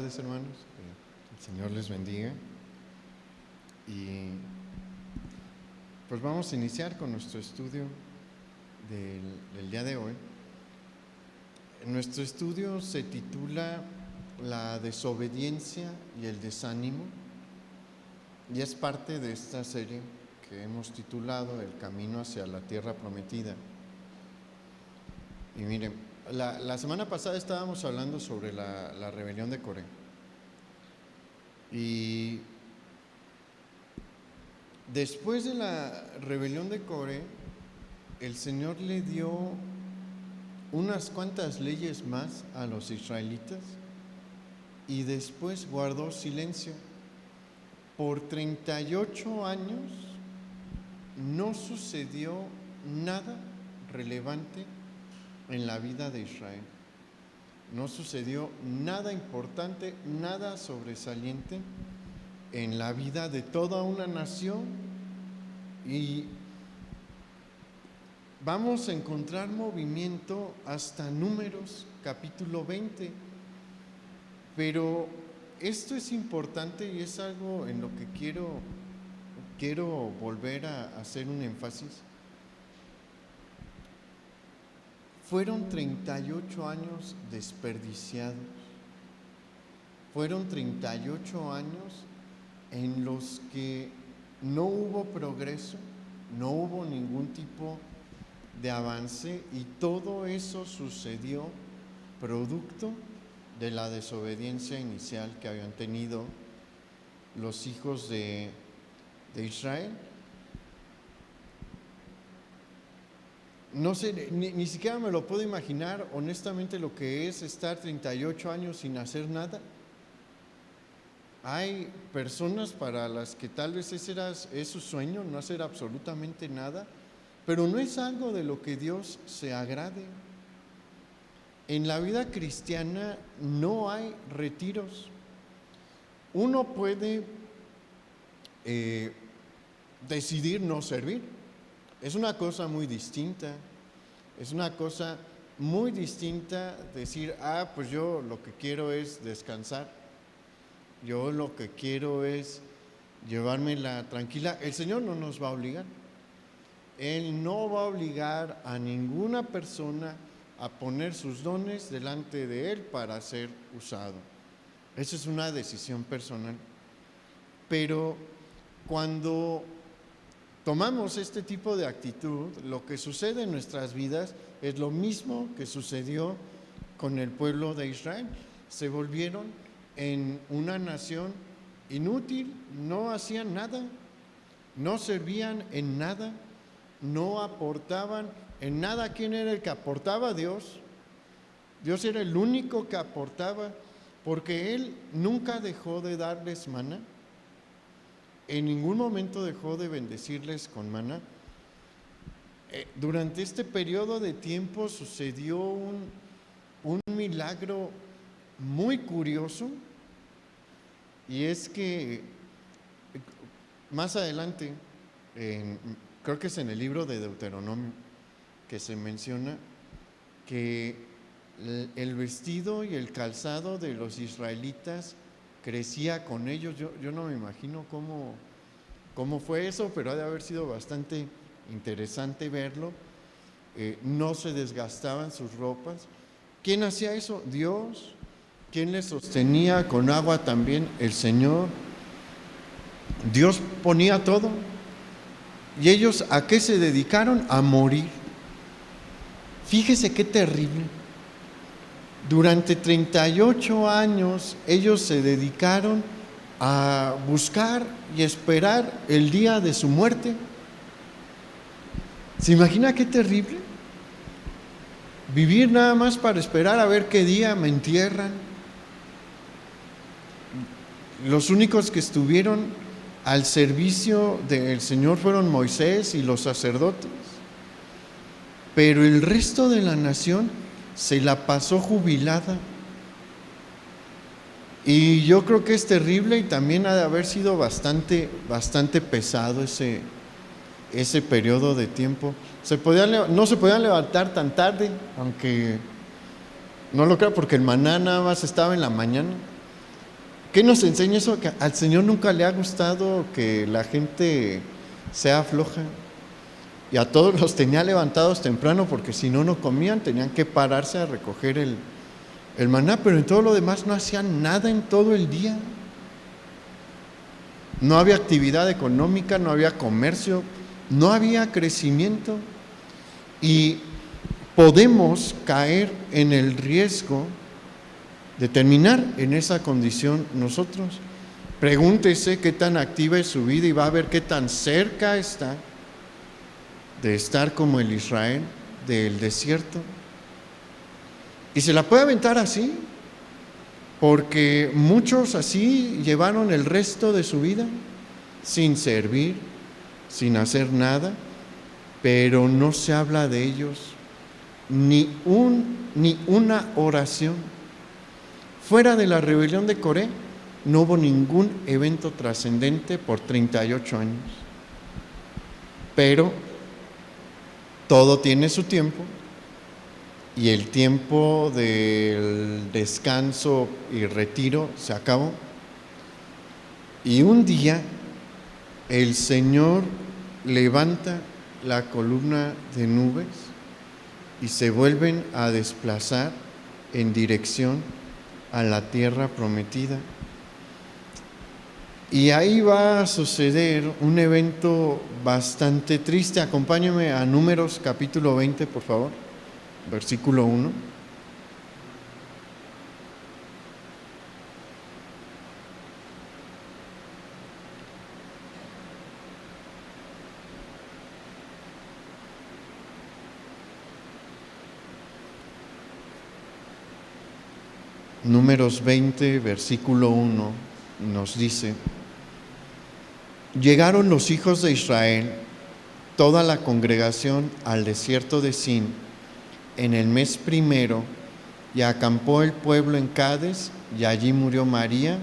tardes, hermanos. El Señor les bendiga. Y pues vamos a iniciar con nuestro estudio del día de hoy. Nuestro estudio se titula La desobediencia y el desánimo, y es parte de esta serie que hemos titulado El camino hacia la tierra prometida. Y miren, la semana pasada estábamos hablando sobre la rebelión de Coré. Y después de la rebelión de Coré, el Señor le dio unas cuantas leyes más a los israelitas y después guardó silencio. Por 38 años no sucedió nada relevante en la vida de Israel. No sucedió nada importante, nada sobresaliente en la vida de toda una nación, y vamos a encontrar movimiento hasta Números capítulo 20. Pero esto es importante y es algo en lo que quiero volver a hacer un énfasis. Fueron 38 años desperdiciados. Fueron 38 años en los que no hubo progreso, no hubo ningún tipo de avance, y todo eso sucedió producto de la desobediencia inicial que habían tenido los hijos de Israel. No sé, ni siquiera me lo puedo imaginar honestamente lo que es estar 38 años sin hacer nada. Hay personas para las que tal vez es su sueño, no hacer absolutamente nada, pero no es algo de lo que Dios se agrade. En la vida cristiana no hay retiros. Uno puede decidir no servir. Es una cosa muy distinta. Es una cosa muy distinta decir, pues yo lo que quiero es descansar. Yo lo que quiero es llevármela tranquila. El Señor no nos va a obligar. Él no va a obligar a ninguna persona a poner sus dones delante de Él para ser usado. Esa es una decisión personal. Pero cuando tomamos este tipo de actitud, lo que sucede en nuestras vidas es lo mismo que sucedió con el pueblo de Israel. Se volvieron en una nación inútil, no hacían nada, no servían en nada, no aportaban en nada. ¿Quién era el que aportaba? Dios. Dios era el único que aportaba, porque Él nunca dejó de darles maná. En ningún momento dejó de bendecirles con maná. Durante este periodo de tiempo sucedió un milagro muy curioso, y es que más adelante, creo que es en el libro de Deuteronomio, que se menciona que el vestido y el calzado de los israelitas crecía con ellos. Yo no me imagino cómo fue eso, pero ha de haber sido bastante interesante verlo. No se desgastaban sus ropas. ¿Quién hacía eso? Dios. ¿Quién les sostenía con agua? También el Señor. Dios ponía todo. ¿Y ellos a qué se dedicaron? A morir. Fíjese qué terrible. Durante 38 años ellos se dedicaron a buscar y esperar el día de su muerte. ¿Se imagina qué terrible? Vivir nada más para esperar a ver qué día me entierran. Los únicos que estuvieron al servicio del Señor fueron Moisés y los sacerdotes. Pero el resto de la nación se la pasó jubilada. Y yo creo que es terrible, y también ha de haber sido bastante pesado ese periodo de tiempo. No se podían levantar tan tarde, aunque no lo creo, porque el maná nada más estaba en la mañana. ¿Qué nos enseña eso? Que al Señor nunca le ha gustado que la gente sea floja. Y a todos los tenía levantados temprano porque si no, no comían, tenían que pararse a recoger el maná, pero en todo lo demás no hacían nada en todo el día. No había actividad económica, no había comercio, no había crecimiento. Y podemos caer en el riesgo de terminar en esa condición nosotros. Pregúntese qué tan activa es su vida y va a ver qué tan cerca está de estar como el Israel del desierto. Y se la puede aventar así, porque muchos así llevaron el resto de su vida, sin servir, sin hacer nada, pero no se habla de ellos, ni una oración. Fuera de la rebelión de Coré, no hubo ningún evento trascendente por 38 años. Pero todo tiene su tiempo, y el tiempo del descanso y retiro se acabó. Y un día el Señor levanta la columna de nubes y se vuelven a desplazar en dirección a la tierra prometida. Y ahí va a suceder un evento bastante triste. Acompáñenme a Números capítulo 20, por favor, versículo 1. Números 20, versículo 1, nos dice: llegaron los hijos de Israel, toda la congregación, al desierto de Sin en el mes primero, y acampó el pueblo en Cades, y allí murió María,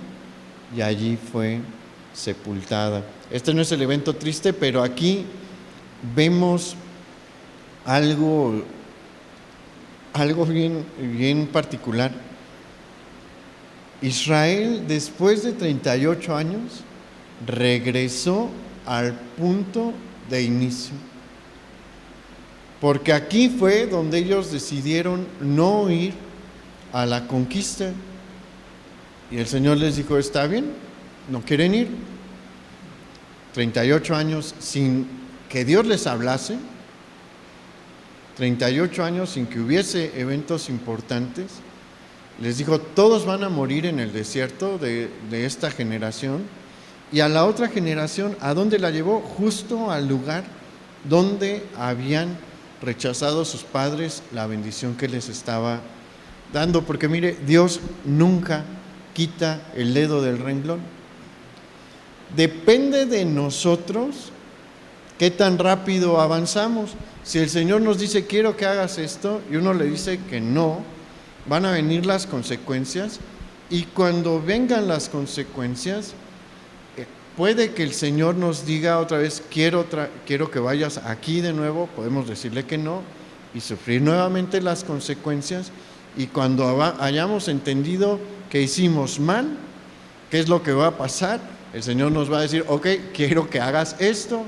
y allí fue sepultada. Este no es el evento triste, pero aquí vemos algo bien particular. Israel, después de 38 años, regresó al punto de inicio. Porque aquí fue donde ellos decidieron no ir a la conquista. Y el Señor les dijo: está bien, no quieren ir. 38 años sin que Dios les hablase, 38 años sin que hubiese eventos importantes. Les dijo: todos van a morir en el desierto de esta generación. Y a la otra generación, ¿a dónde la llevó? Justo al lugar donde habían rechazado sus padres la bendición que les estaba dando. Porque mire, Dios nunca quita el dedo del renglón. Depende de nosotros qué tan rápido avanzamos. Si el Señor nos dice: quiero que hagas esto, y uno le dice que no, van a venir las consecuencias. Y cuando vengan las consecuencias, puede que el Señor nos diga otra vez: quiero que vayas aquí de nuevo. Podemos decirle que no y sufrir nuevamente las consecuencias. Y cuando hayamos entendido que hicimos mal, qué es lo que va a pasar, el Señor nos va a decir: ok, quiero que hagas esto.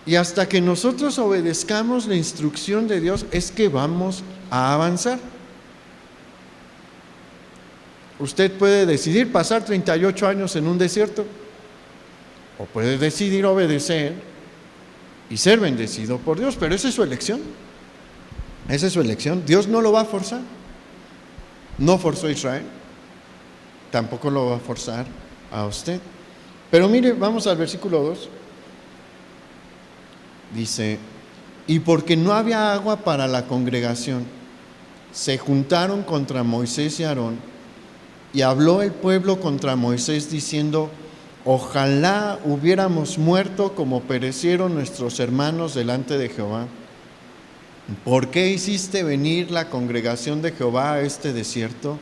Y hasta que nosotros obedezcamos la instrucción de Dios es que vamos a avanzar. Usted puede decidir pasar 38 años en un desierto, o puede decidir obedecer y ser bendecido por Dios, pero esa es su elección. Esa es su elección. Dios no lo va a forzar. No forzó a Israel, tampoco lo va a forzar a usted. Pero mire, vamos al versículo 2. Dice: y porque no había agua para la congregación, se juntaron contra Moisés y Aarón, y habló el pueblo contra Moisés diciendo: ojalá hubiéramos muerto como perecieron nuestros hermanos delante de Jehová. ¿Por qué hiciste venir la congregación de Jehová a este desierto,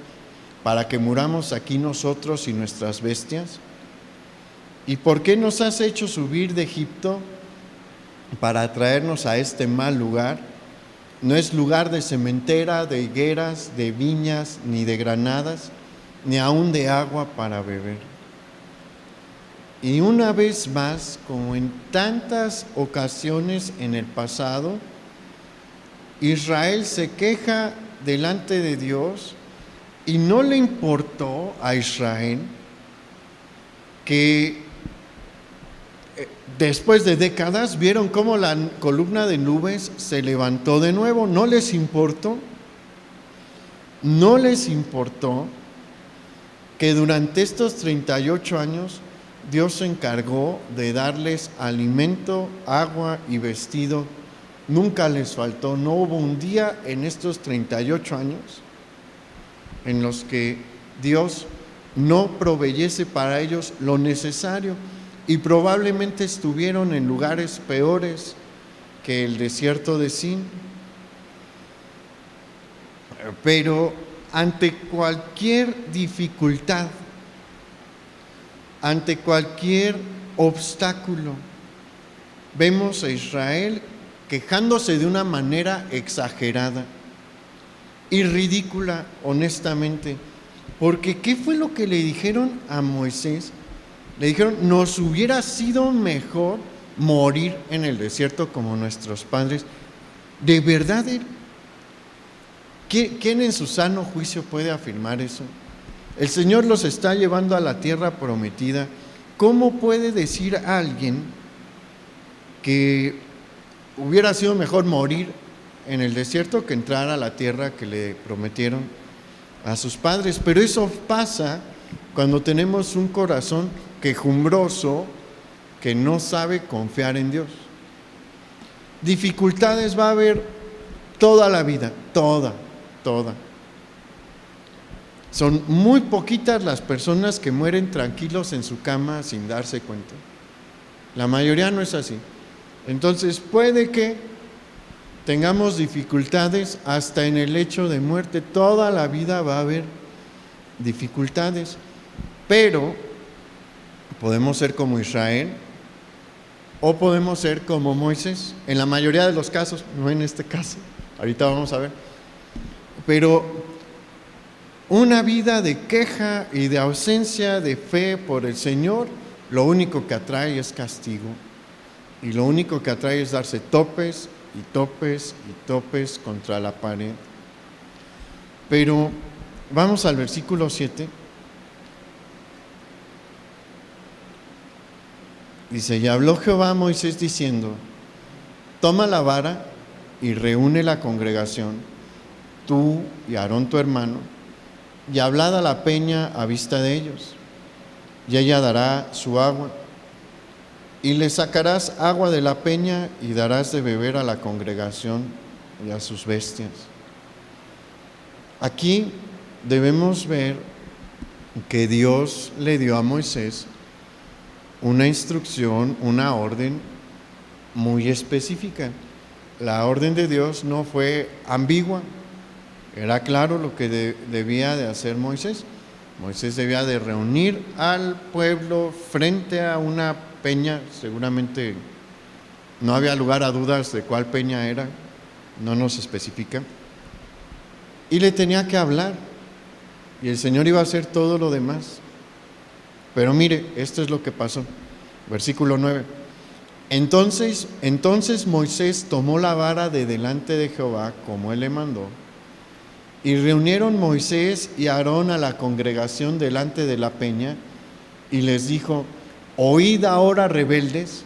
para que muramos aquí nosotros y nuestras bestias? ¿Y por qué nos has hecho subir de Egipto para traernos a este mal lugar? No es lugar de sementera, de higueras, de viñas, ni de granadas, ni aun de agua para beber. Y una vez más, como en tantas ocasiones en el pasado, Israel se queja delante de Dios y no le importó a Israel que después de décadas vieron cómo la columna de nubes se levantó de nuevo. No les importó que durante estos 38 años Dios se encargó de darles alimento, agua y vestido. Nunca les faltó, no hubo un día en estos 38 años en los que Dios no proveyese para ellos lo necesario, y probablemente estuvieron en lugares peores que el desierto de Sin. Pero ante cualquier dificultad, ante cualquier obstáculo, vemos a Israel quejándose de una manera exagerada y ridícula, honestamente. Porque ¿qué fue lo que le dijeron a Moisés? Le dijeron: nos hubiera sido mejor morir en el desierto como nuestros padres. ¿De verdad? ¿Quién en su sano juicio puede afirmar eso? El Señor los está llevando a la tierra prometida. ¿Cómo puede decir a alguien que hubiera sido mejor morir en el desierto que entrar a la tierra que le prometieron a sus padres? Pero eso pasa cuando tenemos un corazón quejumbroso que no sabe confiar en Dios. Dificultades va a haber toda la vida, toda. Son muy poquitas las personas que mueren tranquilos en su cama sin darse cuenta. La mayoría no es así. Entonces puede que tengamos dificultades hasta en el lecho de muerte. Toda la vida va a haber dificultades, pero podemos ser como Israel o podemos ser como Moisés. En la mayoría de los casos, no en este caso, ahorita vamos a ver. Pero una vida de queja y de ausencia de fe por el Señor, lo único que atrae es castigo. Y lo único que atrae es darse topes y topes y topes contra la pared. Pero vamos al versículo 7. Dice: y habló Jehová a Moisés diciendo: toma la vara y reúne la congregación, tú y Aarón tu hermano, y hablad a la peña a vista de ellos, y ella dará su agua. Y le sacarás agua de la peña y darás de beber a la congregación y a sus bestias. Aquí debemos ver que Dios le dio a Moisés una instrucción, una orden muy específica. La orden de Dios no fue ambigua, era claro lo que debía de hacer Moisés. Moisés debía de reunir al pueblo frente a una peña. Seguramente no había lugar a dudas de cuál peña era, no nos especifica. Y le tenía que hablar, y el Señor iba a hacer todo lo demás. Pero mire, esto es lo que pasó. Versículo 9. Entonces Moisés tomó la vara de delante de Jehová, como él le mandó, y reunieron Moisés y Aarón a la congregación delante de la peña, y les dijo: oíd ahora, rebeldes,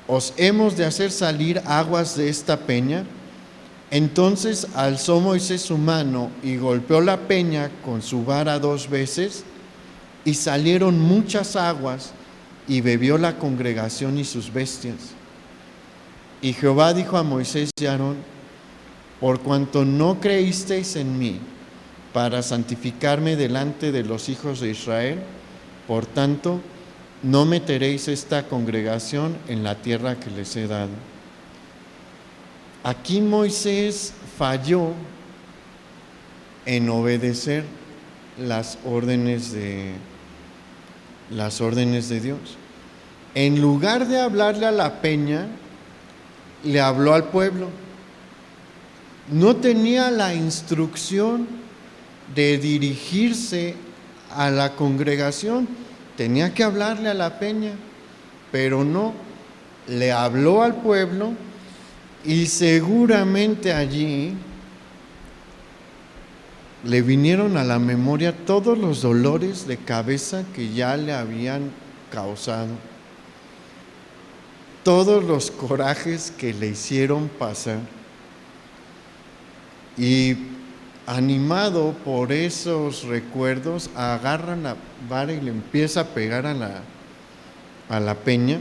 ¿os hemos de hacer salir aguas de esta peña? Entonces alzó Moisés su mano y golpeó la peña con su vara 2 veces, y salieron muchas aguas, y bebió la congregación y sus bestias. Y Jehová dijo a Moisés y a Aarón: por cuanto no creísteis en mí para santificarme delante de los hijos de Israel, por tanto, no meteréis esta congregación en la tierra que les he dado. Aquí Moisés falló en obedecer las órdenes de Dios. En lugar de hablarle a la peña, le habló al pueblo. No tenía la instrucción de dirigirse a la congregación, tenía que hablarle a la peña, pero no, le habló al pueblo y seguramente allí le vinieron a la memoria todos los dolores de cabeza que ya le habían causado, todos los corajes que le hicieron pasar. Y animado por esos recuerdos, agarra la vara y le empieza a pegar a la peña.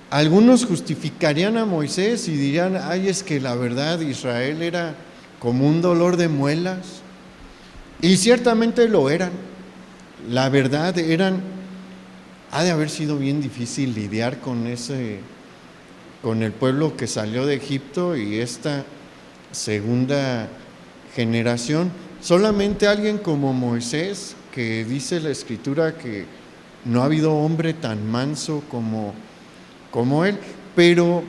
Algunos justificarían a Moisés y dirían, ay, es que la verdad Israel era como un dolor de muelas. Y ciertamente lo eran. La verdad ha de haber sido bien difícil lidiar con el pueblo que salió de Egipto y esta segunda generación. Solamente alguien como Moisés, que dice la Escritura que no ha habido hombre tan manso como él, pero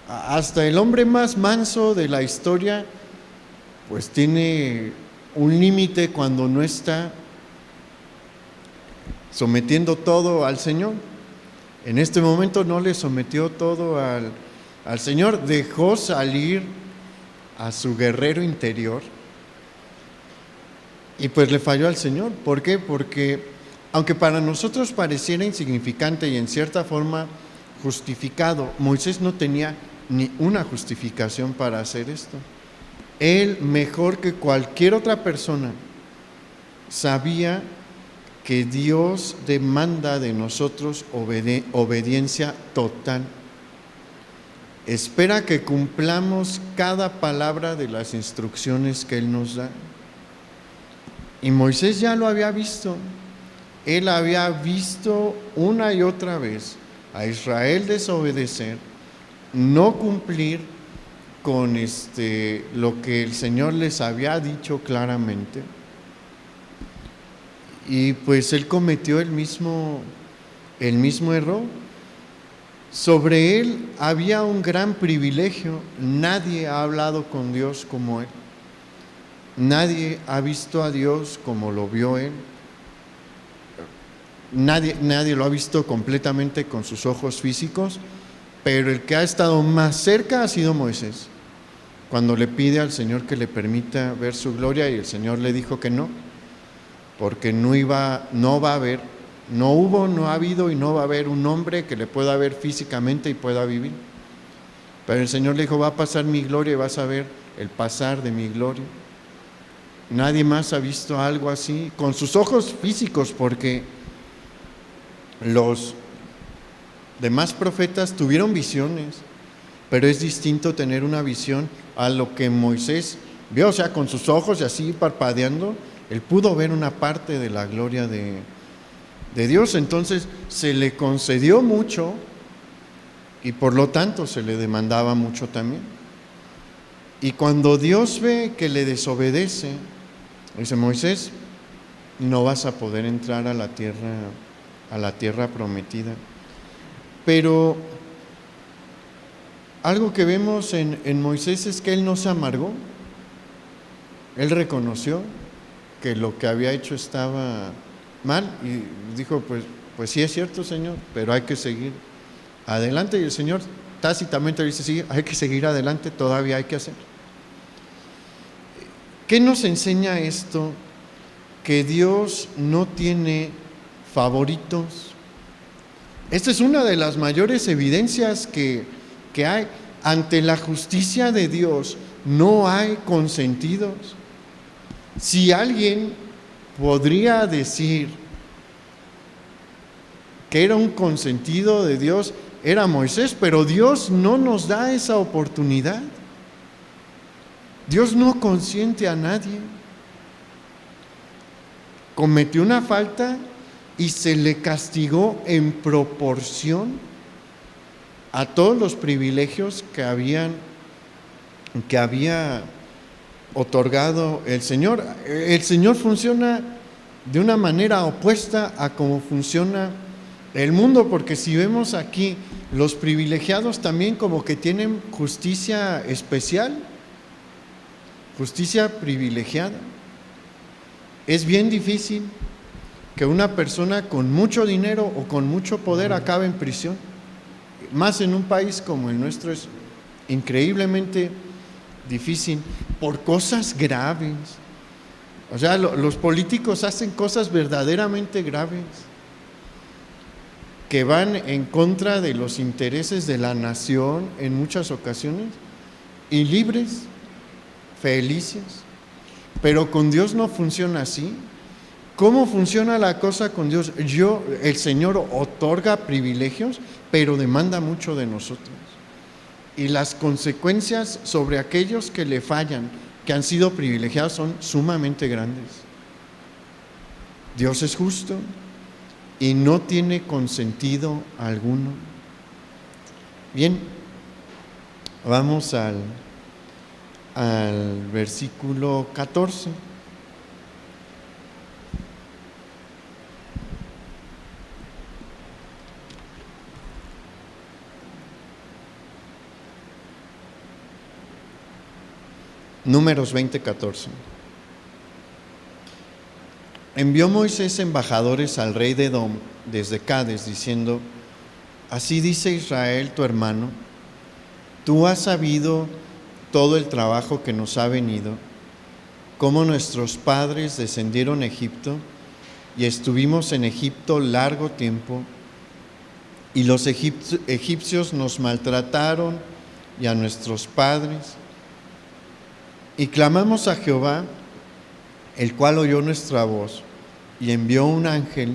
hasta el hombre más manso de la historia pues tiene un límite cuando no está sometiendo todo al Señor. En este momento no le sometió todo al Señor, dejó salir a su guerrero interior y pues le falló al Señor. ¿Por qué? Porque aunque para nosotros pareciera insignificante y en cierta forma justificado, Moisés no tenía ni una justificación para hacer esto. Él, mejor que cualquier otra persona, sabía que Dios demanda de nosotros obediencia total. Espera que cumplamos cada palabra de las instrucciones que Él nos da. Y Moisés ya lo había visto. Él había visto una y otra vez a Israel desobedecer, no cumplir con lo que el Señor les había dicho claramente. Y pues él cometió el mismo error. Sobre él había un gran privilegio. Nadie ha hablado con Dios como él. Nadie ha visto a Dios como lo vio él. Nadie lo ha visto completamente con sus ojos físicos, pero el que ha estado más cerca ha sido Moisés. Cuando le pide al Señor que le permita ver su gloria y el Señor le dijo que no, porque no va a haber, no hubo, no ha habido y no va a haber un hombre que le pueda ver físicamente y pueda vivir. Pero el Señor le dijo, va a pasar mi gloria y vas a ver el pasar de mi gloria. Nadie más ha visto algo así con sus ojos físicos, porque los demás profetas tuvieron visiones, pero es distinto tener una visión a lo que Moisés vio, o sea, con sus ojos y así parpadeando, él pudo ver una parte de la gloria de Dios. Entonces se le concedió mucho y por lo tanto se le demandaba mucho también. Y cuando Dios ve que le desobedece, dice, Moisés, no vas a poder entrar a la tierra prometida. Pero algo que vemos en Moisés es que él no se amargó. Él reconoció que lo que había hecho estaba mal y dijo, pues sí es cierto, Señor, pero hay que seguir adelante. Y el Señor tácitamente dice, sí, hay que seguir adelante, todavía hay que hacer. ¿Qué nos enseña esto? Que Dios no tiene favoritos. Esta es una de las mayores evidencias que hay. Ante la justicia de Dios no hay consentidos. Si alguien podría decir que era un consentido de Dios, era Moisés, pero Dios no nos da esa oportunidad. Dios no consiente a nadie. Cometió una falta y se le castigó en proporción a todos los privilegios que había otorgado el Señor. El Señor funciona de una manera opuesta a cómo funciona el mundo, porque si vemos aquí, los privilegiados también como que tienen justicia especial, justicia privilegiada. Es bien difícil que una persona con mucho dinero o con mucho poder acabe en prisión. Más en un país como el nuestro es increíblemente difícil por cosas graves. O sea, los políticos hacen cosas verdaderamente graves que van en contra de los intereses de la nación en muchas ocasiones, y libres, felices. Pero con Dios no funciona así. ¿Cómo funciona la cosa con Dios? El Señor otorga privilegios, pero demanda mucho de nosotros. Y las consecuencias sobre aquellos que le fallan, que han sido privilegiados, son sumamente grandes. Dios es justo y no tiene consentido alguno. Bien, vamos al versículo 14. Números 20:14. Envió Moisés embajadores al rey de Edom desde Cades, diciendo: así dice Israel tu hermano, tú has sabido todo el trabajo que nos ha venido, cómo nuestros padres descendieron a Egipto y estuvimos en Egipto largo tiempo, y los egipcios nos maltrataron y a nuestros padres. Y clamamos a Jehová, el cual oyó nuestra voz y envió un ángel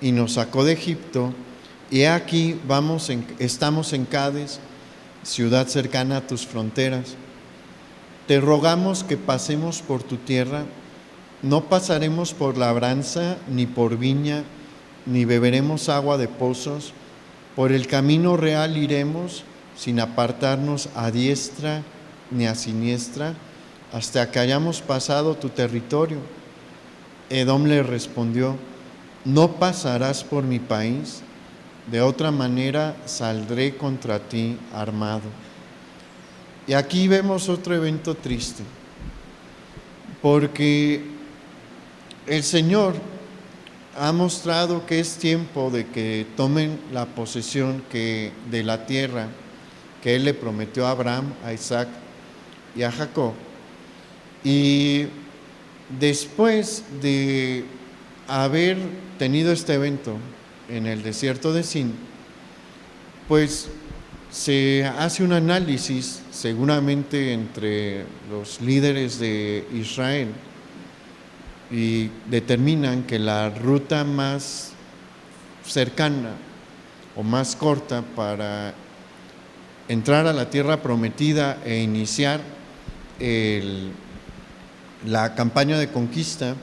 y nos sacó de Egipto, y aquí estamos en Cades, ciudad cercana a tus fronteras. Te rogamos que pasemos por tu tierra, no pasaremos por labranza ni por viña, ni beberemos agua de pozos, por el camino real iremos, sin apartarnos a diestra ni a siniestra, hasta que hayamos pasado tu territorio. Edom le respondió: no pasarás por mi país, de otra manera saldré contra ti armado. Y aquí vemos otro evento triste, porque el Señor ha mostrado que es tiempo de que tomen la posesión de la tierra que Él le prometió a Abraham, a Isaac y a Jacob. Y después de haber tenido este evento en el desierto de Sin, pues se hace un análisis seguramente entre los líderes de Israel y determinan que la ruta más cercana o más corta para entrar a la tierra prometida e iniciar la campaña de conquista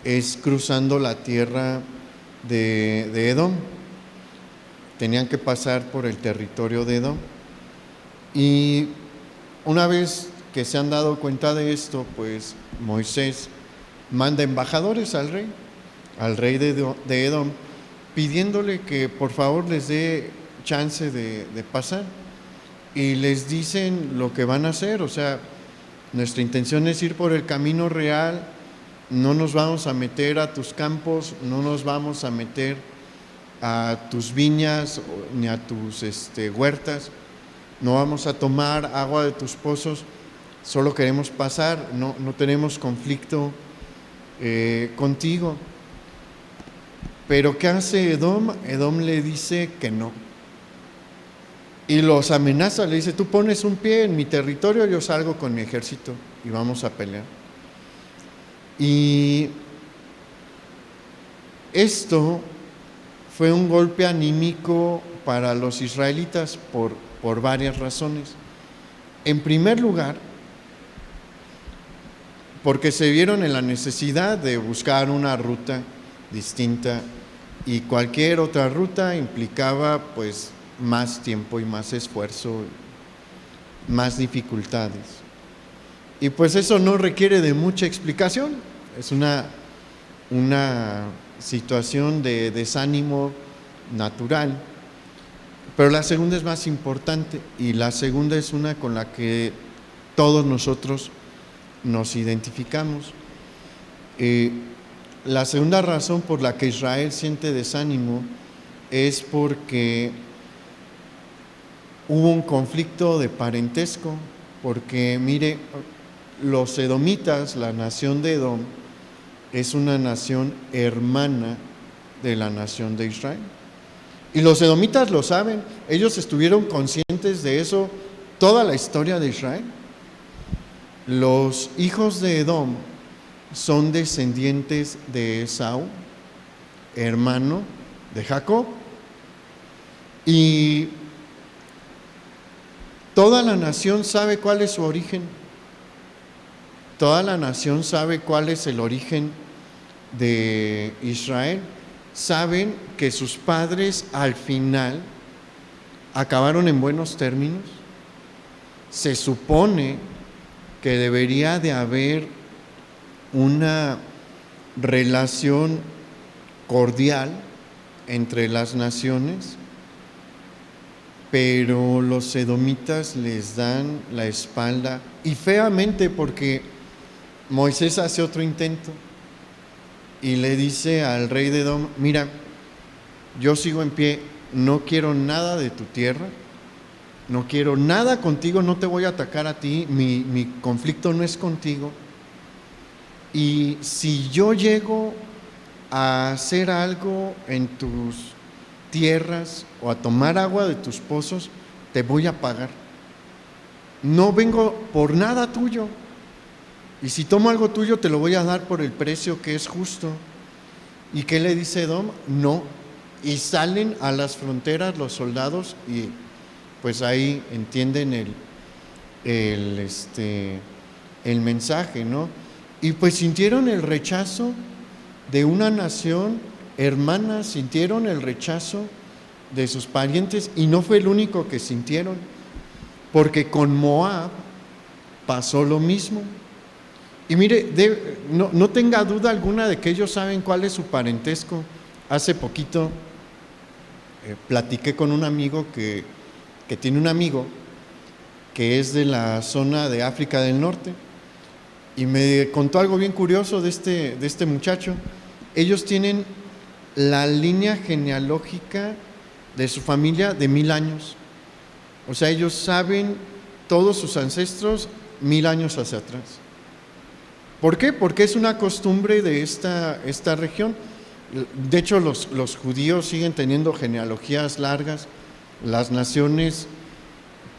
es cruzando la tierra de Edom. Tenían que pasar por el territorio de Edom. Y una vez que se han dado cuenta de esto, pues Moisés manda embajadores al rey de Edom, pidiéndole que por favor les dé chance de pasar. Y les dicen lo que van a hacer, o sea, nuestra intención es ir por el camino real, no nos vamos a meter a tus campos, no nos vamos a meter a tus viñas ni a tus huertas, no vamos a tomar agua de tus pozos, solo queremos pasar, no tenemos conflicto contigo. Pero ¿qué hace Edom? Edom le dice que no. Y los amenaza, le dice: tú pones un pie en mi territorio, yo salgo con mi ejército y vamos a pelear. Y esto fue un golpe anímico para los israelitas por varias razones. En primer lugar, porque se vieron en la necesidad de buscar una ruta distinta, y cualquier otra ruta implicaba pues más tiempo y más esfuerzo, más dificultades. Y pues eso no requiere de mucha explicación, es una situación de desánimo natural. Pero la segunda es más importante, y la segunda es una con la que todos nosotros nos identificamos. Eh, la segunda razón por la que Israel siente desánimo es porque hubo un conflicto de parentesco, porque mire, los edomitas, la nación de Edom, es una nación hermana de la nación de Israel. Y los edomitas lo saben, ellos estuvieron conscientes de eso toda la historia de Israel. Los hijos de Edom son descendientes de Esaú, hermano de Jacob, y toda la nación sabe cuál es su origen. Toda la nación sabe cuál es el origen de Israel. Saben que sus padres al final acabaron en buenos términos. Se supone que debería de haber una relación cordial entre las naciones, pero los edomitas les dan la espalda, y feamente, porque Moisés hace otro intento y le dice al rey de Edom: mira, yo sigo en pie, no quiero nada de tu tierra, no quiero nada contigo, no te voy a atacar a ti, mi conflicto no es contigo, y si yo llego a hacer algo en tus tierras o a tomar agua de tus pozos, te voy a pagar. No vengo por nada tuyo, y si tomo algo tuyo te lo voy a dar por el precio que es justo. ¿Y qué le dice Edom? No. Y salen a las fronteras los soldados, y pues ahí entienden el mensaje, ¿no? Y pues sintieron el rechazo de una nación hermana, sintieron el rechazo de sus parientes, y no fue el único que sintieron, porque con Moab pasó lo mismo. Y mire, no tenga duda alguna de que ellos saben cuál es su parentesco. Hace poquito platiqué con un amigo que tiene un amigo que es de la zona de África del Norte, y me contó algo bien curioso de este muchacho. Ellos tienen la línea genealógica de su familia de 1000 años. O sea, ellos saben todos sus ancestros 1000 años hacia atrás. ¿Por qué? Porque es una costumbre de esta región. De hecho, los judíos siguen teniendo genealogías largas. Las naciones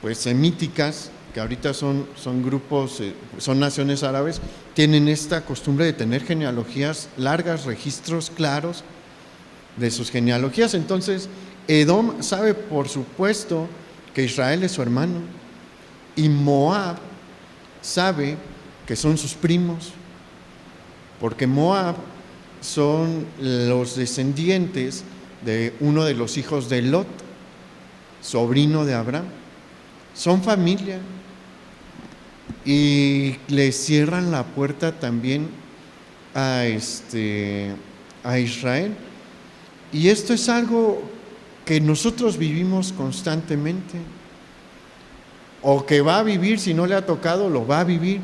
pues semíticas, que ahorita son grupos, son naciones árabes, tienen esta costumbre de tener genealogías largas, registros claros de sus genealogías. Entonces, Edom sabe por supuesto que Israel es su hermano, y Moab sabe que son sus primos, porque Moab son los descendientes de uno de los hijos de Lot, sobrino de Abraham. Son familia, y le cierran la puerta también a Israel. Y esto es algo que nosotros vivimos constantemente, o que va a vivir, si no le ha tocado, lo va a vivir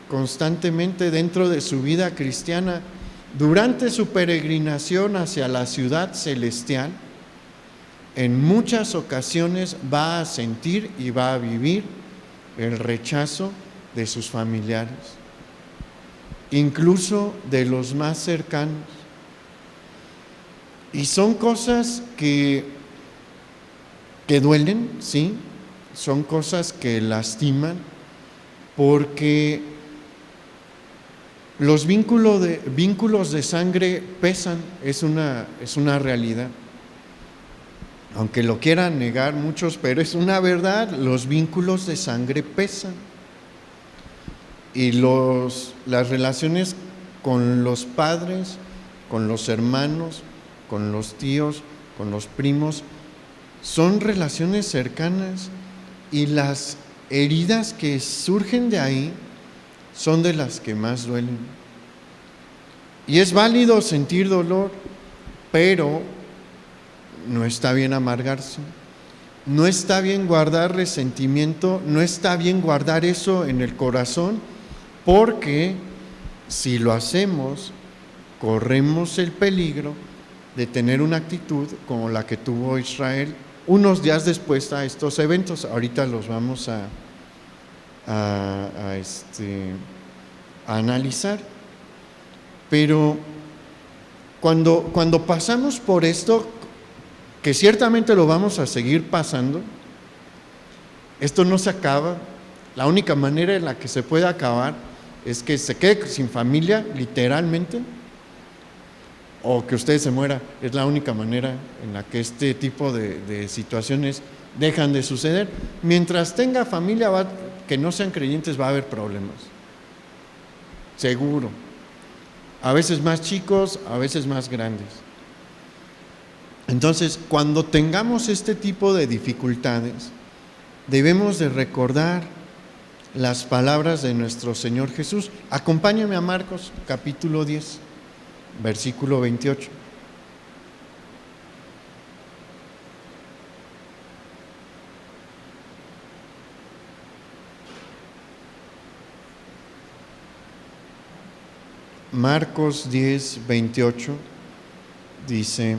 constantemente dentro de su vida cristiana. Durante su peregrinación hacia la ciudad celestial, en muchas ocasiones va a sentir y va a vivir el rechazo de sus familiares, incluso de los más cercanos. Y son cosas que duelen, sí, son cosas que lastiman, porque los vínculos de sangre pesan, es una realidad. Aunque lo quieran negar muchos, pero es una verdad, los vínculos de sangre pesan. Y las relaciones con los padres, con los hermanos, con los tíos, con los primos, son relaciones cercanas, y las heridas que surgen de ahí son de las que más duelen. Y es válido sentir dolor, pero no está bien amargarse, no está bien guardar resentimiento, no está bien guardar eso en el corazón, porque Si lo hacemos, corremos el peligro de tener una actitud como la que tuvo Israel unos días después a estos eventos. Ahorita los vamos a analizar. Pero cuando pasamos por esto, que ciertamente lo vamos a seguir pasando, esto no se acaba. La única manera en la que se puede acabar es que se quede sin familia, literalmente, o que usted se muera. Es la única manera en la que este tipo de situaciones dejan de suceder. Mientras tenga familia que no sean creyentes, va a haber problemas, seguro. A veces más chicos, a veces más grandes. Entonces, cuando tengamos este tipo de dificultades, debemos de recordar las palabras de nuestro Señor Jesús. Acompáñame a Marcos capítulo 10, versículo 28. Marcos 10, 28 dice: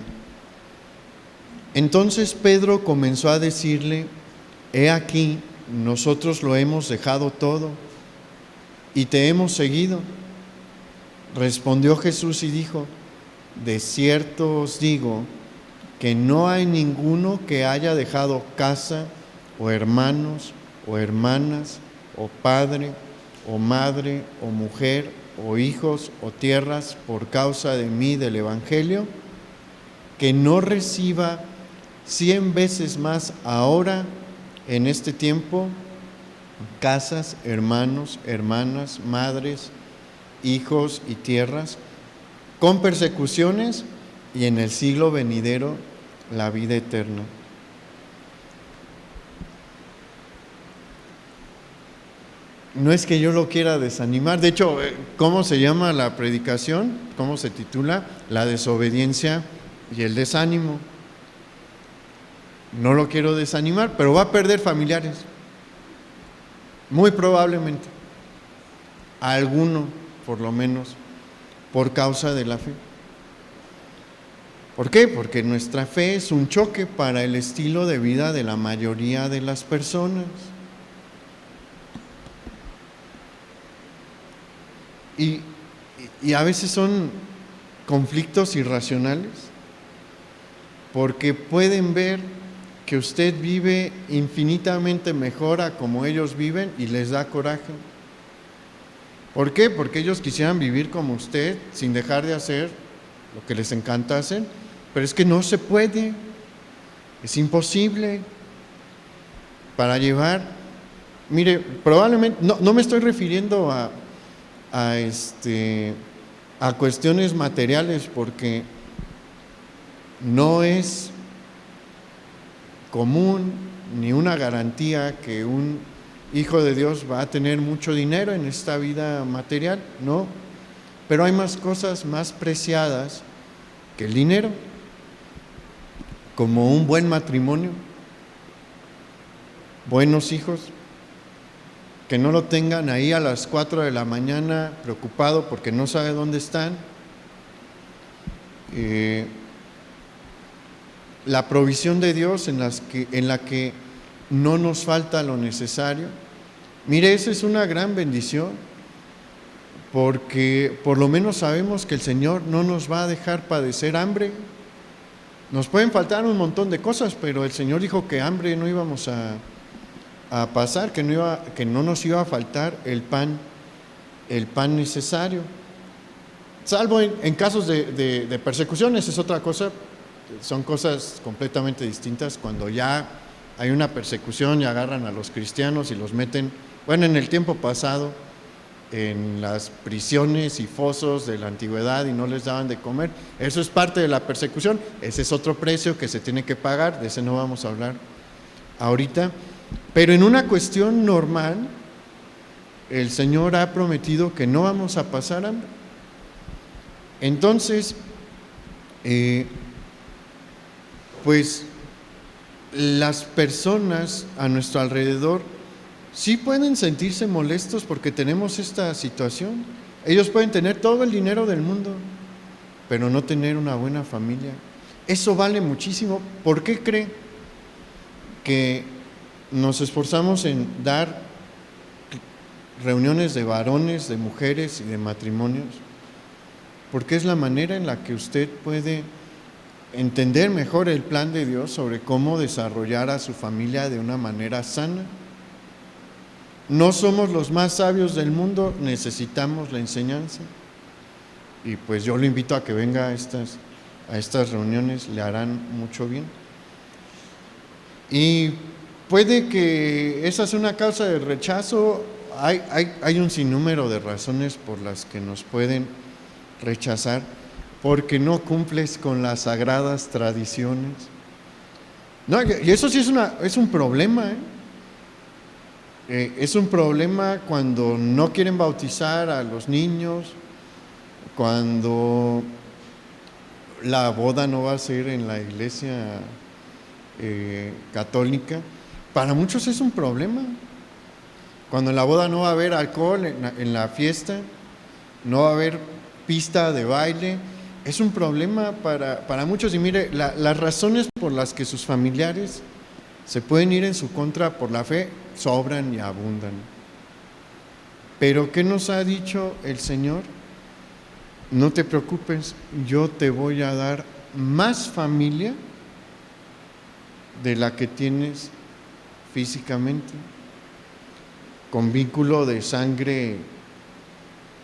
entonces Pedro comenzó a decirle: he aquí, nosotros lo hemos dejado todo y te hemos seguido. Respondió Jesús y dijo: de cierto os digo que no hay ninguno que haya dejado casa o hermanos o hermanas o padre o madre o mujer o hijos o tierras por causa de mí, del Evangelio, que no reciba 100 veces más ahora en este tiempo casas, hermanos, hermanas, madres, hijos y tierras, con persecuciones, y en el siglo venidero la vida eterna. No es que yo lo quiera desanimar. De hecho, ¿cómo se llama la predicación? ¿Cómo se titula? La desobediencia y el desánimo. No lo quiero desanimar, pero va a perder familiares. Muy probablemente. Alguno, por lo menos, por causa de la fe. ¿Por qué? Porque nuestra fe es un choque para el estilo de vida de la mayoría de las personas. Y a veces son conflictos irracionales, porque pueden ver que usted vive infinitamente mejor a como ellos viven y les da coraje. ¿Por qué? Porque ellos quisieran vivir como usted sin dejar de hacer lo que les encanta hacer, pero es que no se puede, es imposible. Para llevar, mire, probablemente, no me estoy refiriendo a cuestiones materiales, porque no es común ni una garantía que un hijo de Dios va a tener mucho dinero en esta vida material, no, pero hay más cosas más preciadas que el dinero, como un buen matrimonio, buenos hijos, que no lo tengan ahí a las 4 de la mañana preocupado porque no sabe dónde están. La provisión de Dios en la que no nos falta lo necesario. Mire, esa es una gran bendición, porque por lo menos sabemos que el Señor no nos va a dejar padecer hambre. Nos pueden faltar un montón de cosas, pero el Señor dijo que hambre no íbamos a pasar, que no nos iba a faltar el pan necesario, salvo en casos de persecuciones. Es otra cosa, son cosas completamente distintas. Cuando ya hay una persecución y agarran a los cristianos y los meten, bueno, en el tiempo pasado, en las prisiones y fosos de la antigüedad y no les daban de comer, eso es parte de la persecución. Ese es otro precio que se tiene que pagar, de ese no vamos a hablar ahorita. Pero en una cuestión normal, el Señor ha prometido que no vamos a pasar hambre. Entonces, pues las personas a nuestro alrededor sí pueden sentirse molestos porque tenemos esta situación. Ellos pueden tener todo el dinero del mundo, pero no tener una buena familia. Eso vale muchísimo. ¿Por qué cree que nos esforzamos en dar reuniones de varones, de mujeres y de matrimonios? Porque es la manera en la que usted puede entender mejor el plan de Dios sobre cómo desarrollar a su familia de una manera sana. No somos los más sabios del mundo, necesitamos la enseñanza. Y pues yo lo invito a que venga a estas reuniones, le harán mucho bien. Y puede que esa sea una causa de rechazo. Hay un sinnúmero de razones por las que nos pueden rechazar, porque no cumples con las sagradas tradiciones. No, y eso sí es un problema, es un problema cuando no quieren bautizar a los niños, cuando la boda no va a ser en la iglesia católica. Para muchos es un problema. Cuando en la boda no va a haber alcohol en la fiesta, no va a haber pista de baile, es un problema para muchos. Y mire, las razones por las que sus familiares se pueden ir en su contra por la fe sobran y abundan. Pero ¿qué nos ha dicho el Señor? No te preocupes, yo te voy a dar más familia de la que tienes físicamente, con vínculo de sangre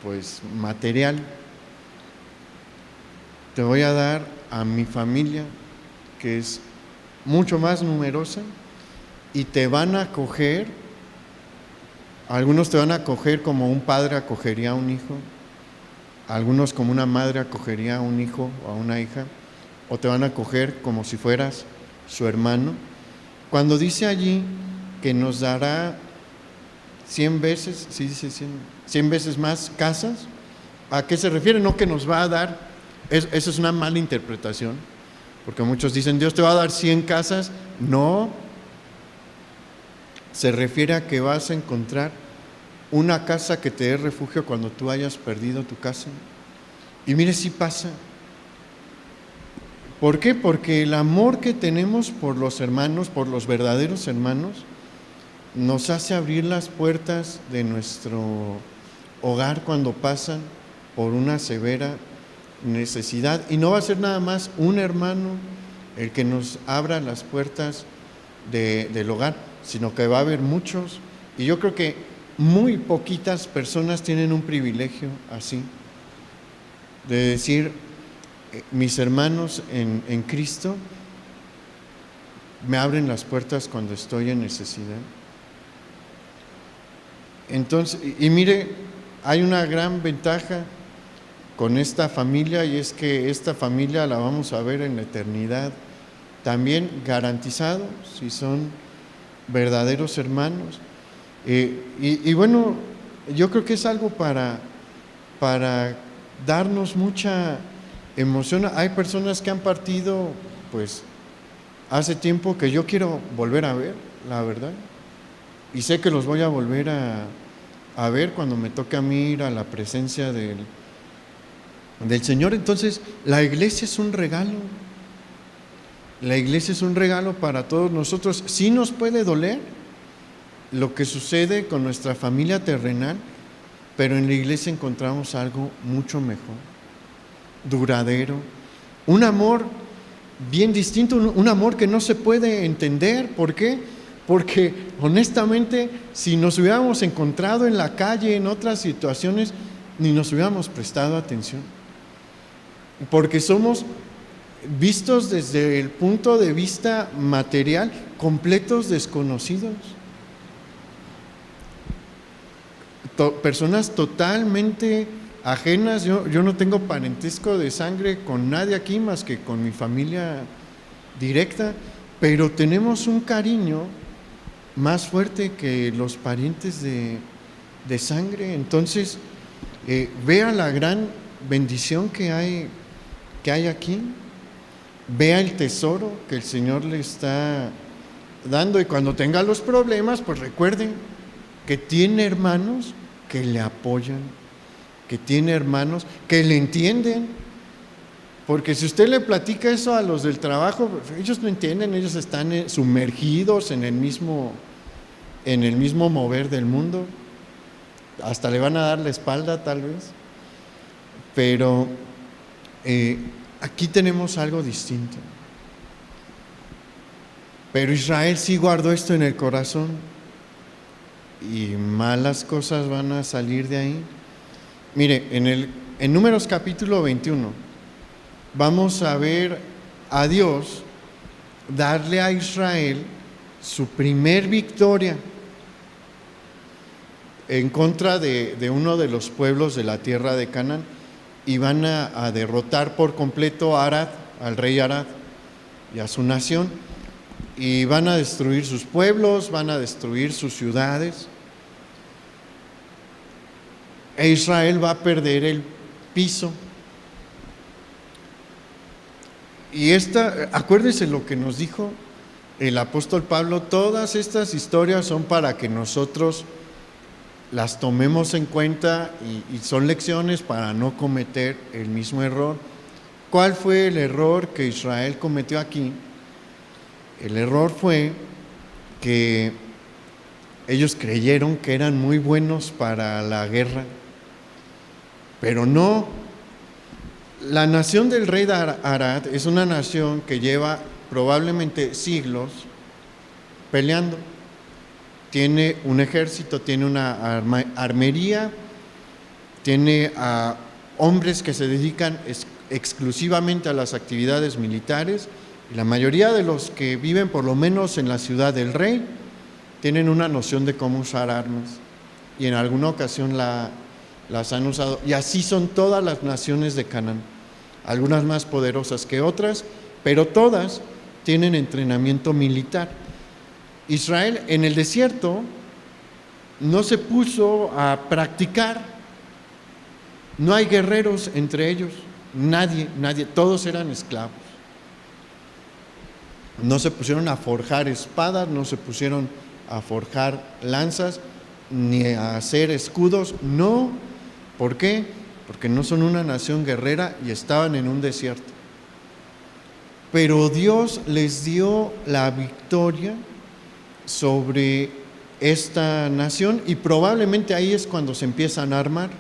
pues material. Te voy a dar a mi familia, que es mucho más numerosa, y te van a acoger. Algunos te van a acoger como un padre acogería a un hijo, algunos como una madre acogería a un hijo o a una hija, o te van a acoger como si fueras su hermano. Cuando dice allí que nos dará 100 veces, ¿sí dice 100 veces más casas? ¿A qué se refiere? No que nos va a dar, eso es una mala interpretación, porque muchos dicen, Dios te va a dar 100 casas. No, se refiere a que vas a encontrar una casa que te dé refugio cuando tú hayas perdido tu casa. Y mire, sí pasa. ¿Por qué? Porque el amor que tenemos por los hermanos, por los verdaderos hermanos, nos hace abrir las puertas de nuestro hogar cuando pasan por una severa necesidad. Y no va a ser nada más un hermano el que nos abra las puertas del hogar, sino que va a haber muchos. Y yo creo que muy poquitas personas tienen un privilegio así, de decir, mis hermanos en Cristo me abren las puertas cuando estoy en necesidad. Entonces, y mire, hay una gran ventaja con esta familia, y es que esta familia la vamos a ver en la eternidad también, garantizado, si son verdaderos hermanos. Y bueno, yo creo que es algo para darnos mucha emoción. Hay personas que han partido pues hace tiempo que yo quiero volver a ver, la verdad, y sé que los voy a volver a ver cuando me toque a mí ir a la presencia del Señor. Entonces, la iglesia es un regalo. La iglesia es un regalo para todos nosotros. Sí nos puede doler lo que sucede con nuestra familia terrenal, pero en la iglesia encontramos algo mucho mejor, duradero, un amor bien distinto, un amor que no se puede entender. ¿Por qué? Porque honestamente, si nos hubiéramos encontrado en la calle, en otras situaciones, ni nos hubiéramos prestado atención, porque somos vistos desde el punto de vista material, completos desconocidos. Personas totalmente ajenas. Yo no tengo parentesco de sangre con nadie aquí más que con mi familia directa, pero tenemos un cariño más fuerte que los parientes de sangre. Entonces, vea la gran bendición que hay aquí, vea el tesoro que el Señor le está dando, y cuando tenga los problemas, pues recuerden que tiene hermanos que le apoyan, que tiene hermanos que le entienden. Porque si usted le platica eso a los del trabajo, ellos no entienden, ellos están sumergidos en el mismo mover del mundo. Hasta le van a dar la espalda tal vez. Pero aquí tenemos algo distinto. Pero Israel sí guardó esto en el corazón y malas cosas van a salir de ahí. Mire, en Números capítulo 21 vamos a ver a Dios darle a Israel su primer victoria en contra de uno de los pueblos de la tierra de Canaán, y van a derrotar por completo a Arad, al rey Arad y a su nación, y van a destruir sus pueblos, van a destruir sus ciudades, e Israel va a perder el piso. Y acuérdese lo que nos dijo el apóstol Pablo: todas estas historias son para que nosotros las tomemos en cuenta y son lecciones para no cometer el mismo error. ¿Cuál fue el error que Israel cometió aquí? El error fue que ellos creyeron que eran muy buenos para la guerra, pero no. La nación del rey de Arad es una nación que lleva probablemente siglos peleando. Tiene un ejército, tiene una armería, tiene a hombres que se dedican exclusivamente a las actividades militares, y la mayoría de los que viven por lo menos en la ciudad del rey tienen una noción de cómo usar armas, y en alguna ocasión las han usado. Y así son todas las naciones de Canaán, algunas más poderosas que otras, pero todas tienen entrenamiento militar. Israel en el desierto no se puso a practicar, no hay guerreros entre ellos, nadie, todos eran esclavos. No se pusieron a forjar espadas, no se pusieron a forjar lanzas, ni a hacer escudos, no. ¿Por qué? Porque no son una nación guerrera y estaban en un desierto. Pero Dios les dio la victoria sobre esta nación, y probablemente ahí es cuando se empiezan a armar.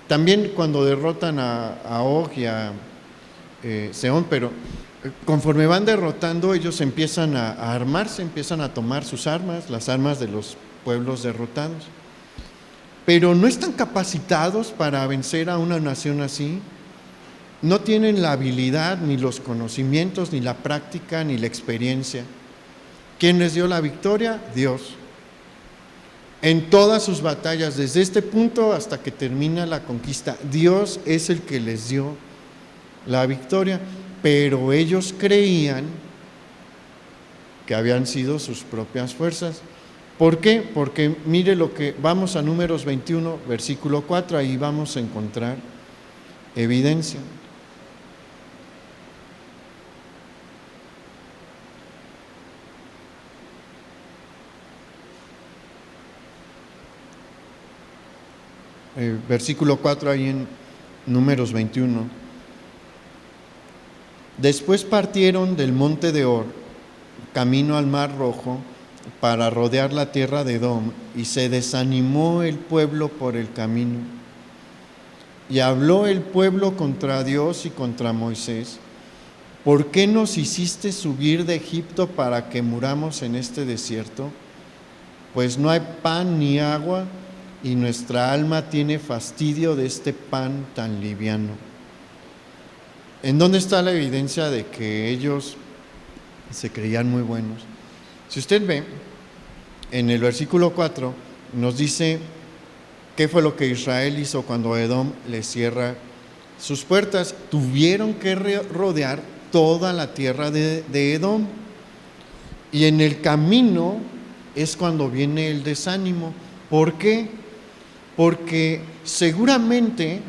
También cuando derrotan a Og y a Sehón, pero conforme van derrotando, ellos empiezan a armarse, empiezan a tomar sus armas, las armas de los pueblos derrotados. Pero no están capacitados para vencer a una nación así. No tienen la habilidad, ni los conocimientos, ni la práctica, ni la experiencia. ¿Quién les dio la victoria? Dios. En todas sus batallas, desde este punto hasta que termina la conquista, Dios es el que les dio la victoria, pero ellos creían que habían sido sus propias fuerzas. ¿Por qué? Porque mire lo que, vamos a Números 21, versículo 4, ahí vamos a encontrar evidencia. Versículo 4 ahí en Números 21. Después partieron del monte de Hor, camino al Mar Rojo, para rodear la tierra de Edom, y se desanimó el pueblo por el camino. Y habló el pueblo contra Dios y contra Moisés: ¿por qué nos hiciste subir de Egipto para que muramos en este desierto? Pues no hay pan ni agua, y nuestra alma tiene fastidio de este pan tan liviano. ¿En dónde está la evidencia de que ellos se creían muy buenos? Si usted ve, en el versículo 4 nos dice qué fue lo que Israel hizo cuando Edom le cierra sus puertas. Tuvieron que rodear toda la tierra de Edom, y en el camino es cuando viene el desánimo. ¿Por qué? Porque seguramente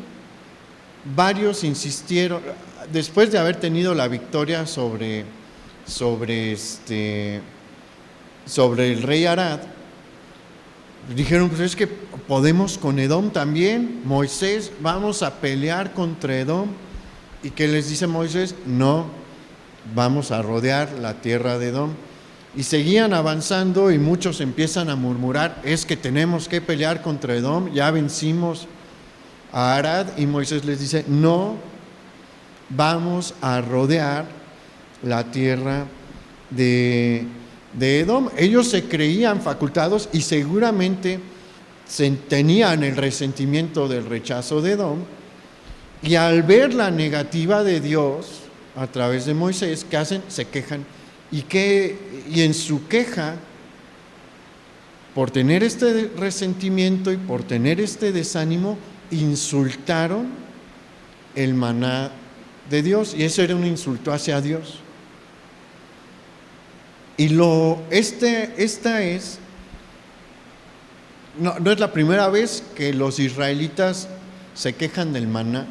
varios insistieron, después de haber tenido la victoria sobre el rey Arad, dijeron, pues es que podemos con Edom también. Moisés, vamos a pelear contra Edom. ¿Y qué les dice Moisés? No, vamos a rodear la tierra de Edom. Y seguían avanzando y muchos empiezan a murmurar, es que tenemos que pelear contra Edom, ya vencimos a Arad. Y Moisés les dice, no, vamos a rodear la tierra de Edom. Ellos se creían facultados y seguramente tenían el resentimiento del rechazo de Edom, y al ver la negativa de Dios a través de Moisés, ¿qué hacen? Se quejan. Y en su queja, por tener este resentimiento y por tener este desánimo, insultaron el maná de Dios, y eso era un insulto hacia Dios. Y esta es, no es la primera vez que los israelitas se quejan del maná,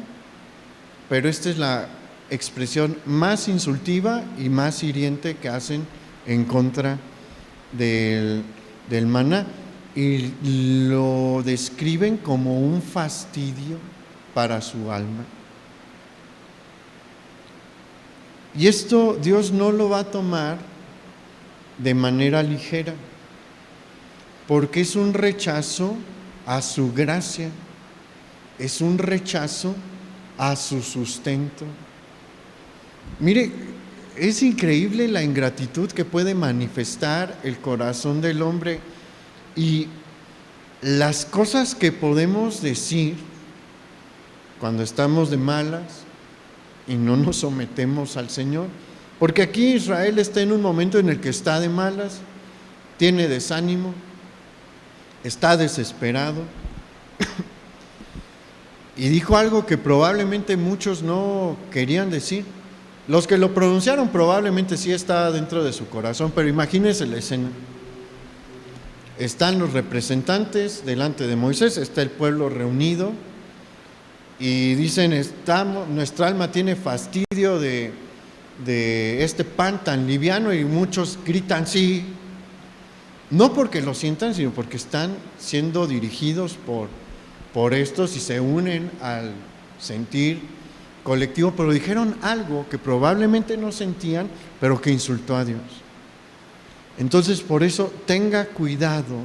pero esta es la expresión más insultiva y más hiriente que hacen en contra del maná, y lo describen como un fastidio para su alma. Y esto Dios no lo va a tomar de manera ligera, porque es un rechazo a su gracia, es un rechazo a su sustento. Mire, es increíble la ingratitud que puede manifestar el corazón del hombre, y las cosas que podemos decir cuando estamos de malas y no nos sometemos al Señor. Porque aquí Israel está en un momento en el que está de malas, tiene desánimo, está desesperado, y dijo algo que probablemente muchos no querían decir. Los que lo pronunciaron probablemente sí está dentro de su corazón, pero imagínense la escena. Están los representantes delante de Moisés, está el pueblo reunido, y dicen, nuestra alma tiene fastidio de este pan tan liviano, y muchos gritan sí, no porque lo sientan, sino porque están siendo dirigidos por estos y se unen al sentir colectivo, pero dijeron algo que probablemente no sentían, pero que insultó a Dios. Entonces, por eso tenga cuidado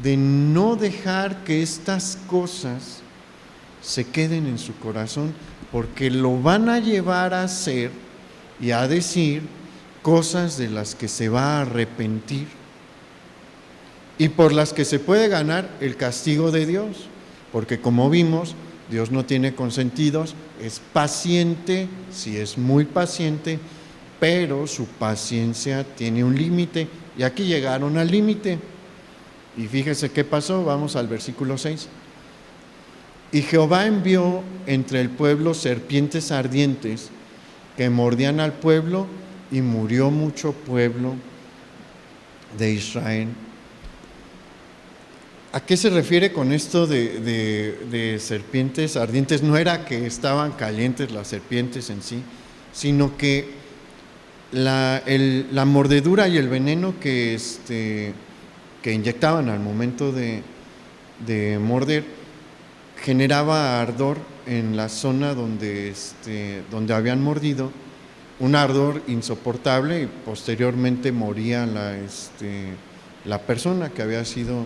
de no dejar que estas cosas se queden en su corazón, porque lo van a llevar a hacer y a decir cosas de las que se va a arrepentir y por las que se puede ganar el castigo de Dios, porque como vimos, Dios no tiene consentidos, es paciente, sí es muy paciente, pero su paciencia tiene un límite, y aquí llegaron al límite. Y fíjese qué pasó, vamos al versículo 6. Y Jehová envió entre el pueblo serpientes ardientes que mordían al pueblo, y murió mucho pueblo de Israel. ¿A qué se refiere con esto de serpientes ardientes? No era que estaban calientes las serpientes en sí, sino que la mordedura y el veneno que inyectaban al momento de morder generaba ardor en la zona donde habían mordido, un ardor insoportable, y posteriormente moría la persona que había sido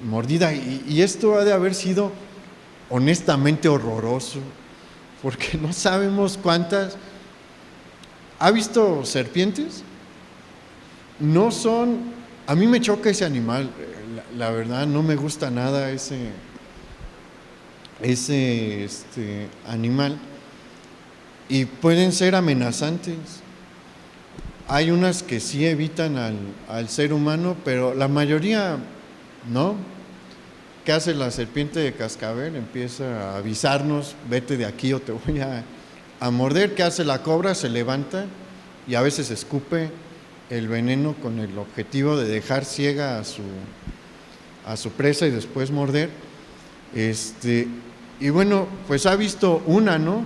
mordida. Y esto ha de haber sido honestamente horroroso, porque no sabemos cuántas. ¿Ha visto serpientes? No son, a mí me choca ese animal, la verdad no me gusta nada ese animal, y pueden ser amenazantes. Hay unas que sí evitan al ser humano, pero la mayoría no. ¿Qué hace la serpiente de cascabel? Empieza a avisarnos, vete de aquí o te voy a morder. ¿Qué hace la cobra? Se levanta y a veces escupe el veneno con el objetivo de dejar ciega a su presa y después morder. Y bueno, pues ha visto una, ¿no?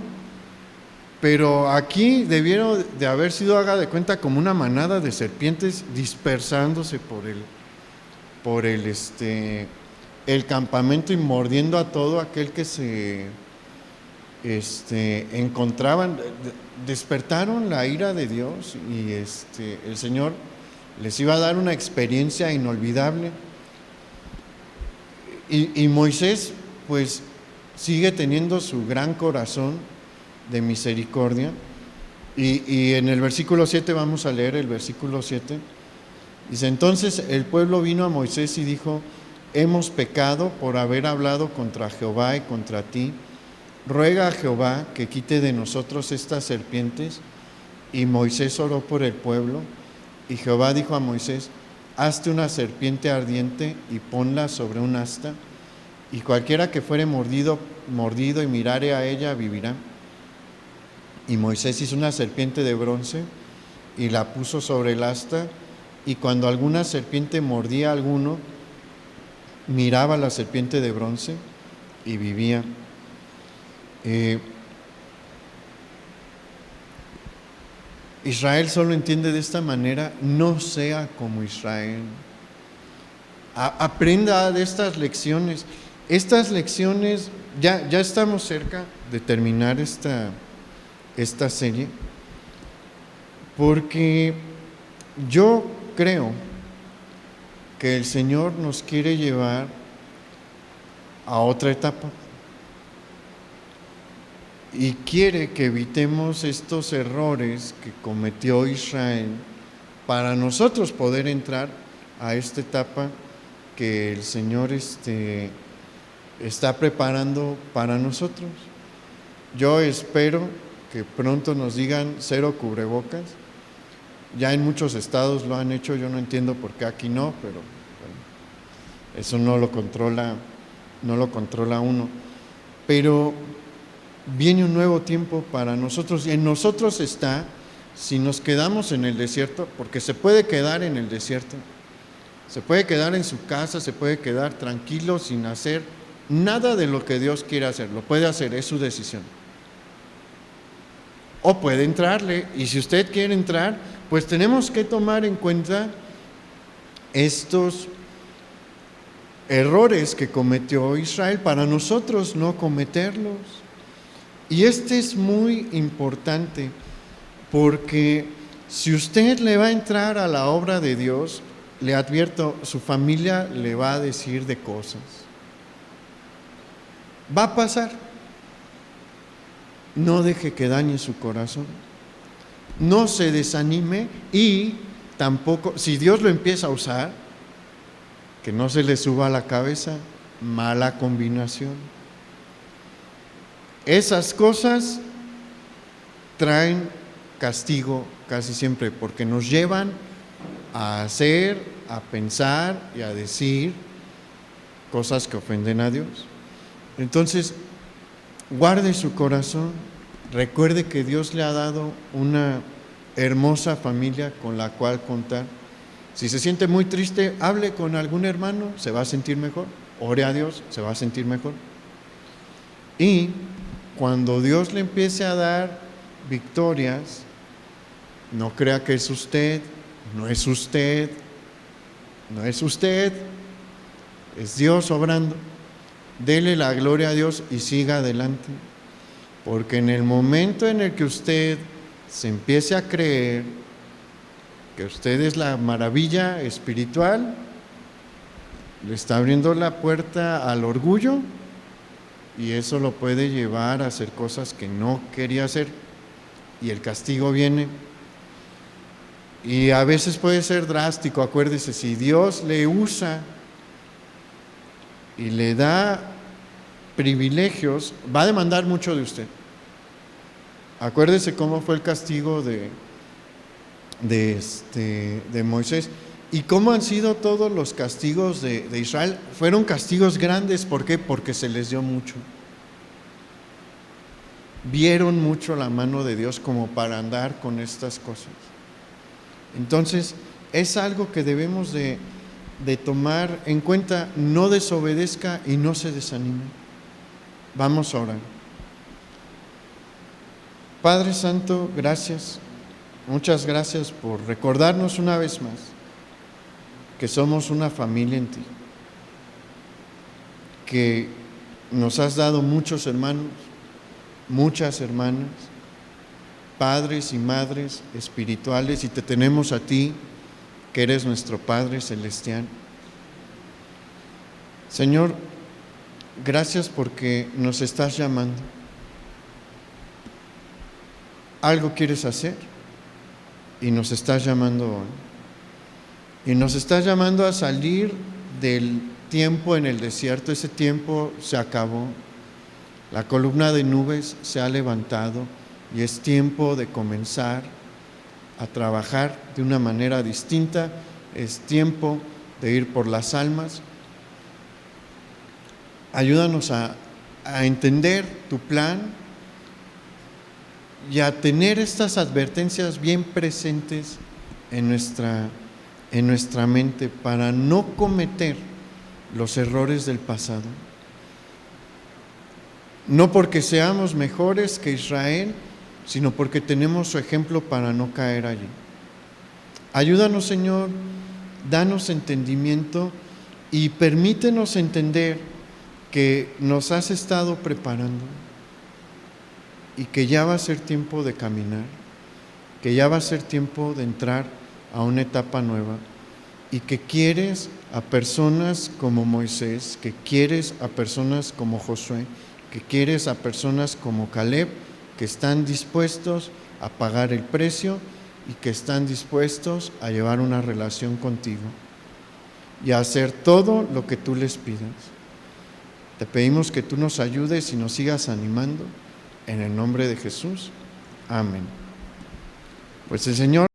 Pero aquí debieron de haber sido, haga de cuenta, como una manada de serpientes dispersándose el campamento y mordiendo a todo aquel que se encontraban. Despertaron la ira de Dios y el Señor les iba a dar una experiencia inolvidable. Y Moisés pues sigue teniendo su gran corazón de misericordia. Y en el versículo 7, vamos a leer el versículo 7. Dice: entonces el pueblo vino a Moisés y dijo: hemos pecado por haber hablado contra Jehová y contra ti. Ruega a Jehová que quite de nosotros estas serpientes. Y Moisés oró por el pueblo. Y Jehová dijo a Moisés: hazte una serpiente ardiente y ponla sobre un asta, y cualquiera que fuere mordido y mirare a ella vivirá. Y Moisés hizo una serpiente de bronce y la puso sobre el asta, y cuando alguna serpiente mordía a alguno, miraba la serpiente de bronce y vivía. Israel solo entiende de esta manera: no sea como Israel. Aprenda de estas lecciones. Estas lecciones, ya estamos cerca de terminar esta serie, porque yo creo que el Señor nos quiere llevar a otra etapa y quiere que evitemos estos errores que cometió Israel para nosotros poder entrar a esta etapa que el Señor está preparando para nosotros. Yo espero que pronto nos digan 0 cubrebocas. Ya en muchos estados lo han hecho, yo no entiendo por qué aquí no, pero bueno, eso no lo controla uno. Pero viene un nuevo tiempo para nosotros, y en nosotros está si nos quedamos en el desierto, porque se puede quedar en el desierto, se puede quedar en su casa, se puede quedar tranquilo sin hacer nada de lo que Dios quiere hacer. Lo puede hacer, es su decisión. O puede entrarle, y si usted quiere entrar, pues tenemos que tomar en cuenta estos errores que cometió Israel para nosotros no cometerlos. Y es muy importante, porque si usted le va a entrar a la obra de Dios, le advierto, su familia le va a decir de cosas. Va a pasar. No deje que dañe su corazón. No se desanime, y tampoco, si Dios lo empieza a usar, que no se le suba a la cabeza. Mala combinación. Esas cosas traen castigo casi siempre, porque nos llevan a hacer, a pensar y a decir cosas que ofenden a Dios. Entonces, guarde su corazón, recuerde que Dios le ha dado una hermosa familia con la cual contar. Si se siente muy triste, hable con algún hermano, se va a sentir mejor. Ore a Dios, se va a sentir mejor. Y cuando Dios le empiece a dar victorias, no crea que es usted, no es usted, es Dios obrando. Dele la gloria a Dios y siga adelante, porque en el momento en el que usted se empiece a creer que usted es la maravilla espiritual, le está abriendo la puerta al orgullo, y eso lo puede llevar a hacer cosas que no quería hacer, y el castigo viene. Y a veces puede ser drástico. Acuérdese, si Dios le usa y le da privilegios, va a demandar mucho de usted. Acuérdese cómo fue el castigo de Moisés, y cómo han sido todos los castigos de Israel. Fueron castigos grandes. ¿Por qué? Porque se les dio mucho. Vieron mucho la mano de Dios como para andar con estas cosas. Entonces, es algo que debemos de tomar en cuenta. No desobedezca y no se desanime. Vamos a orar. Padre Santo, gracias, muchas gracias por recordarnos una vez más que somos una familia en ti, que nos has dado muchos hermanos, muchas hermanas, padres y madres espirituales, y te tenemos a ti, que eres nuestro Padre Celestial. Señor, gracias porque nos estás llamando. Algo quieres hacer y nos estás llamando hoy. Y nos estás llamando a salir del tiempo en el desierto. Ese tiempo se acabó. La columna de nubes se ha levantado y es tiempo de comenzar a trabajar de una manera distinta. Es tiempo de ir por las almas. Ayúdanos a entender tu plan y a tener estas advertencias bien presentes en nuestra mente para no cometer los errores del pasado. No porque seamos mejores que Israel, sino porque tenemos su ejemplo para no caer allí. Ayúdanos, Señor, danos entendimiento y permítenos entender que nos has estado preparando y que ya va a ser tiempo de caminar, que ya va a ser tiempo de entrar a una etapa nueva y que quieres a personas como Moisés, que quieres a personas como Josué, que quieres a personas como Caleb, que están dispuestos a pagar el precio y que están dispuestos a llevar una relación contigo y a hacer todo lo que tú les pidas. Te pedimos que tú nos ayudes y nos sigas animando en el nombre de Jesús. Amén. Pues el Señor